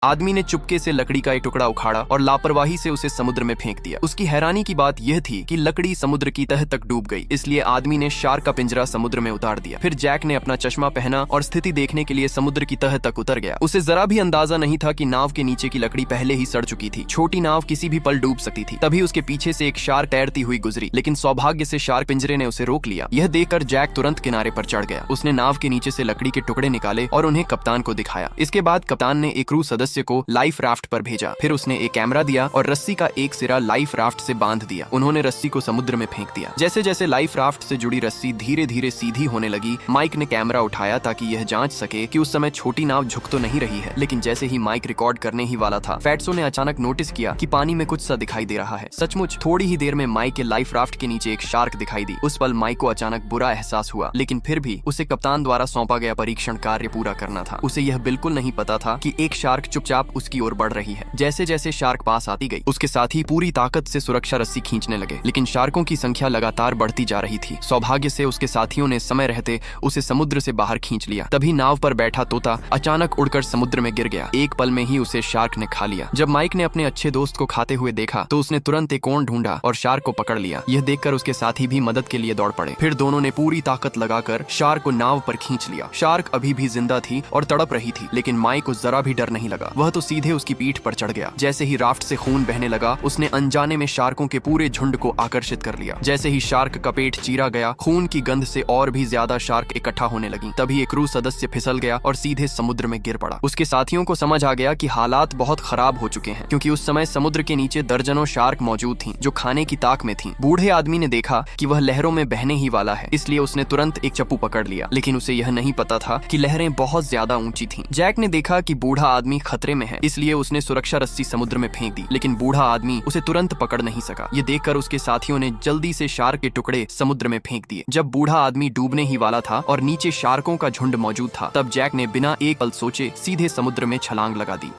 आदमी ने चुपके से लकड़ी का एक टुकड़ा उखाड़ा और लापरवाही से उसे समुद्र में फेंक दिया। उसकी हैरानी की बात यह थी कि लकड़ी समुद्र की तह तक डूब गई, इसलिए आदमी ने शार्क का पिंजरा समुद्र में उतार दिया। फिर जैक ने अपना चश्मा पहना और स्थिति देखने के लिए समुद्र की तह तक उतर गया। उसे जरा भी अंदाजा नहीं था कि नाव के नीचे की लकड़ी पहले ही सड़ चुकी थी। छोटी नाव किसी भी पल डूब सकती थी। तभी उसके पीछे से एक शार्क तैरती हुई गुजरी, लेकिन सौभाग्य से शार्क पिंजरे ने उसे रोक लिया। यह देखकर जैक तुरंत किनारे पर चढ़ गया। उसने नाव के नीचे से लकड़ी के टुकड़े निकाले और उन्हें कप्तान को दिखाया। इसके बाद कप्तान ने एक क्रू सदस्य को लाइफ राफ्ट पर भेजा। फिर उसने एक कैमरा दिया और रस्सी का एक सिरा लाइफ राफ्ट से बांध दिया। उन्होंने रस्सी को समुद्र में फेंक दिया। जैसे जैसे लाइफ राफ्ट से जुड़ी रस्सी धीरे धीरे सीधी होने लगी, माइक ने कैमरा उठाया ताकि यह जांच सके कि उस समय छोटी नाव झुक तो नहीं रही है। लेकिन जैसे ही माइक रिकॉर्ड करने ही वाला था, फैट्सो ने अचानक नोटिस किया कि पानी में कुछ सा दिखाई दे रहा है। सचमुच थोड़ी ही देर में माइक के लाइफ राफ्ट के नीचे एक शार्क दिखाई दी। उस पल माइक को अचानक बुरा एहसास हुआ, लेकिन फिर भी उसे कप्तान द्वारा सौंपा गया परीक्षण कार्य पूरा करना था। उसे यह बिल्कुल नहीं पता था कि एक शार्क चुपचाप उसकी ओर बढ़ रही है। जैसे जैसे शार्क पास आती गई, उसके साथी पूरी ताकत से सुरक्षा रस्सी खींचने लगे, लेकिन शार्कों की संख्या लगातार बढ़ती जा रही थी। सौभाग्य से उसके साथियों ने समय रहते उसे समुद्र से बाहर खींच लिया। तभी नाव पर बैठा तोता अचानक उड़कर समुद्र में गिर गया। एक पल में ही उसे शार्क ने खा लिया। जब माइक ने अपने अच्छे दोस्त को खाते हुए देखा तो उसने तुरंत एक कोण ढूंढा और शार्क को पकड़ लिया। यह देखकर उसके साथी भी मदद के लिए दौड़ पड़े। फिर दोनों ने पूरी ताकत लगाकर शार्क को नाव पर खींच लिया। शार्क अभी भी जिंदा थी और तड़प रही थी, लेकिन माइक को जरा भी डर नहीं लगा। वह तो सीधे उसकी पीठ पर चढ़ गया। जैसे ही राफ्ट से खून बहने लगा, उसने अनजाने में शार्कों के पूरे झुंड को आकर्षित कर लिया। जैसे ही शार्क का पेट चीरा गया, खून की गंध से और भी ज्यादा शार्क इकट्ठा होने लगी। तभी एक क्रू सदस्य फिसल गया और सीधे समुद्र में गिर पड़ा। उसके साथियों को समझ आ गया कि हालात बहुत खराब हो चुके हैं, क्योंकि उस समय समुद्र के नीचे दर्जनों शार्क मौजूद थीं, जो खाने की ताक में थीं। बूढ़े आदमी ने देखा कि वह लहरों में बहने ही वाला है, इसलिए उसने तुरंत एक चप्पू पकड़ लिया, लेकिन उसे यह नहीं पता था कि लहरें बहुत ज्यादा ऊंची थीं। जैक ने देखा कि बूढ़ा आदमी खतरे में है, इसलिए उसने सुरक्षा रस्सी समुद्र में फेंक दी, लेकिन बूढ़ा आदमी उसे तुरंत पकड़ नहीं सका। ये देखकर उसके साथियों ने जल्दी से शार्क के टुकड़े समुद्र में फेंक दिए। जब बूढ़ा आदमी डूबने ही वाला था और नीचे शार्कों का झुंड मौजूद था, तब जैक ने बिना एक पल सोचे सीधे समुद्र में छलांग लगा दी।